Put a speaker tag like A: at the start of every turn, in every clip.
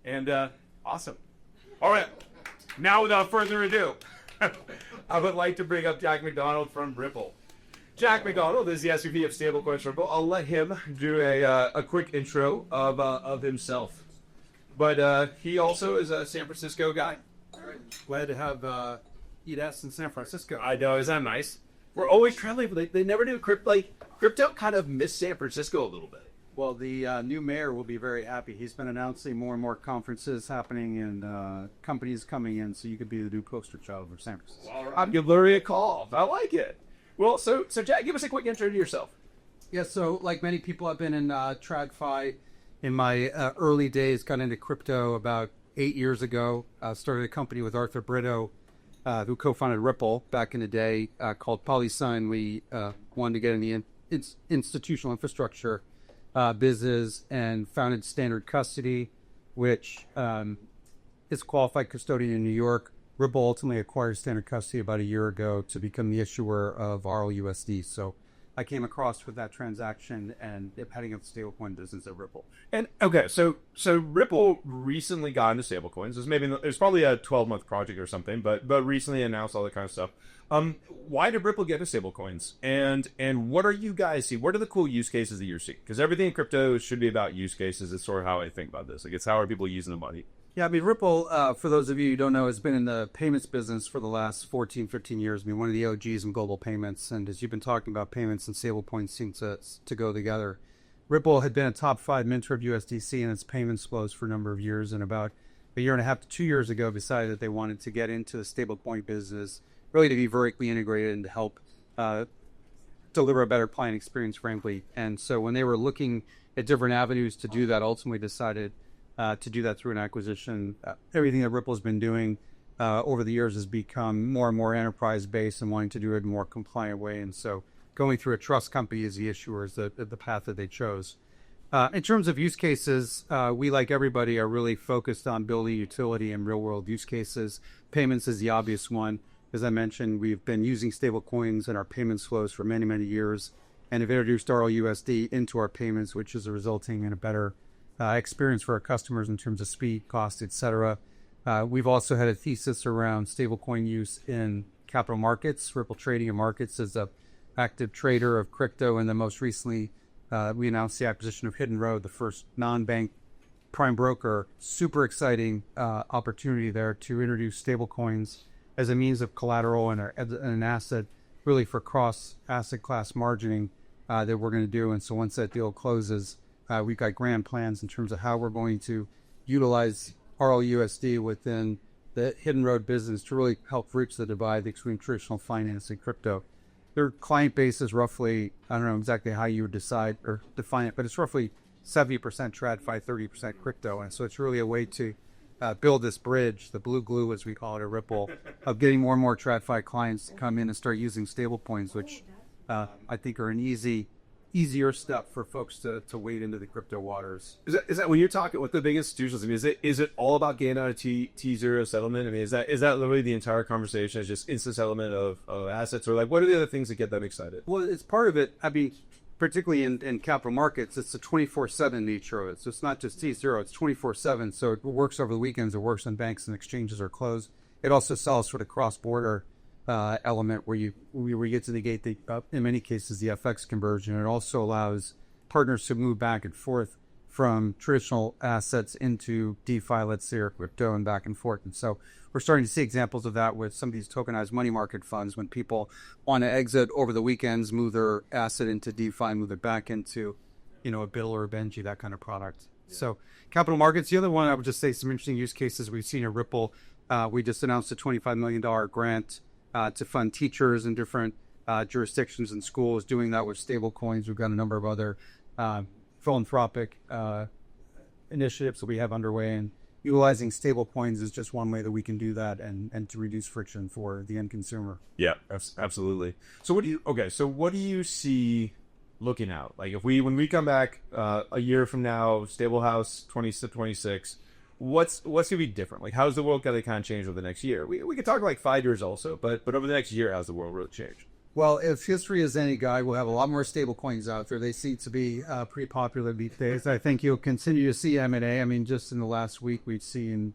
A: And awesome. All right. Now, without further ado, I would like to bring up Jack McDonald from Ripple. Jack McDonald is the SVP of Stablecoin for Ripple. I'll let him do a quick intro of himself. But he also is a San Francisco guy.
B: Glad to have EDS in San Francisco.
A: I know, isn't that nice? We're always traveling, but they never do crypto kind of missed San Francisco a little bit.
B: Well, the new mayor will be very happy. He's been announcing more and more conferences happening and companies coming in, so you could be the new poster child for San Francisco.
A: All right. I'll give Larry a call. I like it. Well, so Jack, give us a quick intro to yourself.
B: Yeah, so like many people, I've been in TradFi in my early days, got into crypto about 8 years ago. Started a company with Arthur Brito, who co-founded Ripple back in the day, called PolySign. We wanted to get in the institutional infrastructure business and founded Standard Custody, which is a qualified custodian in New York. Ripple ultimately acquired Standard Custody about a year ago to become the issuer of RLUSD. So I came across with that transaction and heading up the stablecoin business at Ripple.
A: And okay, so Ripple recently got into stablecoins. There's probably a 12-month project or something, but recently announced all that kind of stuff. Why did Ripple get into stablecoins? And what are you guys see? What are the cool use cases that you're seeing? Because everything in crypto should be about use cases. It's sort of how I think about this. Like, it's how are people using the money?
B: Yeah, I mean, Ripple, for those of you who don't know, has been in the payments business for the last 14, 15 years. I mean, one of the OGs in global payments. And as you've been talking about, payments and stablecoins seem to go together. Ripple had been a top 5 minter of USDC in its payments flows for a number of years. And about a year and a half to 2 years ago, decided that they wanted to get into the stablecoin business, really to be vertically integrated and to help deliver a better client experience, frankly. And so when they were looking at different avenues to do that, ultimately decided to do that through an acquisition. Everything that Ripple's been doing over the years has become more and more enterprise-based and wanting to do it in a more compliant way. And so going through a trust company as the issuer is the path that they chose. In terms of use cases, we, like everybody, are really focused on building utility and real-world use cases. Payments is the obvious one. As I mentioned, we've been using stablecoins in our payments flows for many, many years and have introduced RLUSD into our payments, which is resulting in a better experience for our customers in terms of speed, cost, etc. We've also had a thesis around stablecoin use in capital markets. Ripple Trading and Markets is an active trader of crypto, and then most recently we announced the acquisition of Hidden Road, the first non-bank prime broker. Super exciting opportunity there to introduce stablecoins as a means of collateral and an asset, really for cross asset class margining that we're going to do. And so once that deal closes, we've got grand plans in terms of how we're going to utilize RLUSD within the Hidden Road business to really help bridge the divide between traditional finance and crypto. Their client base is roughly, I don't know exactly how you would decide or define it, but it's roughly 70% TradFi, 30% crypto. And so it's really a way to build this bridge, the blue glue, as we call it at Ripple, of getting more and more TradFi clients to come in and start using stablecoins, which I think are an easier step for folks to wade into the crypto waters.
A: Is that when you're talking with the big institutions? I mean, is it all about getting out of T0 settlement? I mean, is that literally the entire conversation? Is just instant settlement of assets, or like what are the other things that get them excited?
B: Well, it's part of it. I mean, particularly in capital markets, it's a 24/7 nature of it. So it's not just T0; it's 24/7. So it works over the weekends. It works when banks and exchanges are closed. It also solves for the cross-border element where you get to negate the in many cases the FX conversion. It also allows partners to move back and forth from traditional assets into DeFi, let's say, or crypto, and back and forth. And so we're starting to see examples of that with some of these tokenized money market funds when people want to exit over the weekends, move their asset into DeFi, move it back into, a Bill or a Benji, that kind of product. Yeah. So capital markets, the other one, I would just say some interesting use cases we've seen at Ripple. We just announced a $25 million grant to fund teachers in different jurisdictions and schools, doing that with stable coins. We've got a number of other philanthropic initiatives that we have underway, and utilizing stable coins is just one way that we can do that and to reduce friction for the end consumer.
A: Yeah, absolutely. So what do you see looking out? Like when we come back a year from now, Stable House 2026, what's going to be different? Like, how's the world going to kind of change over the next year? We could talk like 5 years also, but over the next year, how's the world really changed?
B: Well, if history is any guide, we'll have a lot more stable coins out there. They seem to be pretty popular these days. I think you'll continue to see M&A. I mean, just in the last week, we've seen,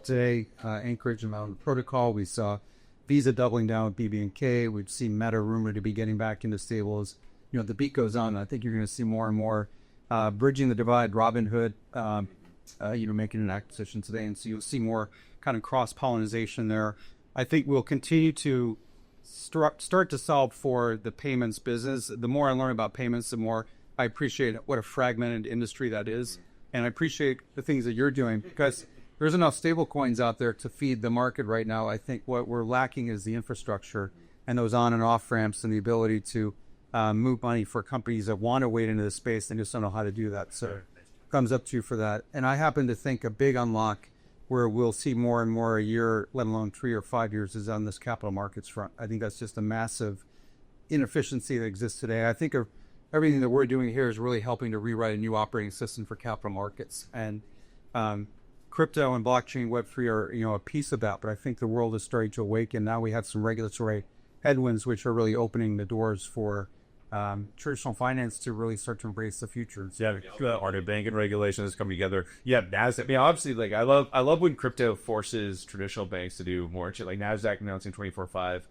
B: today, Anchorage and Mountain Protocol. We saw Visa doubling down with BB&K. We've seen Meta rumored to be getting back into stables. The beat goes on. I think you're going to see more and more bridging the divide. Robinhood, making an acquisition today. And so you'll see more kind of cross-pollination there. I think we'll continue to start to solve for the payments business. The more I learn about payments, the more I appreciate what a fragmented industry that is. And I appreciate the things that you're doing because there's enough stable coins out there to feed the market right now. I think what we're lacking is the infrastructure and those on and off ramps and the ability to move money for companies that want to wade into the space and just don't know how to do that. So thumbs up to you for that. And I happen to think a big unlock where we'll see more and more a year, let alone 3 or 5 years, is on this capital markets front. I think that's just a massive inefficiency that exists today. I think everything that we're doing here is really helping to rewrite a new operating system for capital markets. And crypto and blockchain Web3 are, a piece of that. But I think the world is starting to awaken. Now we have some regulatory headwinds, which are really opening the doors for traditional finance to really start to embrace the future.
A: Yeah, the art of banking regulations come together. Yeah, Nasdaq. I mean, obviously, I love when crypto forces traditional banks to do more shit. Like Nasdaq announcing 24/5,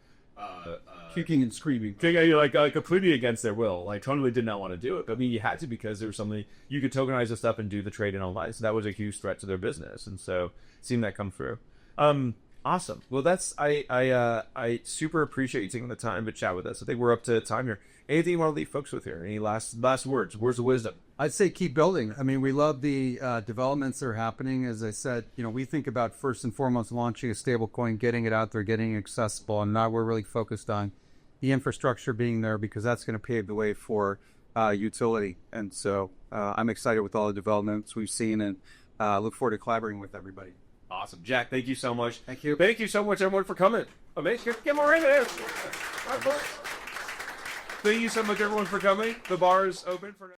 B: kicking and screaming.
A: Completely against their will. Like, totally did not want to do it. But I mean, you had to because there was something you could tokenize this stuff and do the trading online. So that was a huge threat to their business, and so seeing that come through. Awesome. Well, I super appreciate you taking the time to chat with us. I think we're up to time here. Anything you want to leave folks with here? Any last words? Words of wisdom?
B: I'd say keep building. I mean, we love the developments that are happening. As I said, we think about first and foremost launching a stablecoin, getting it out there, getting it accessible, and now we're really focused on the infrastructure being there because that's going to pave the way for utility. And so I'm excited with all the developments we've seen and look forward to collaborating with everybody.
A: Awesome. Jack, thank you so much.
B: Thank you.
A: Thank you so much, everyone, for coming. Amazing. Get more in there. Thank you so much, everyone, for coming. The bar is open for now.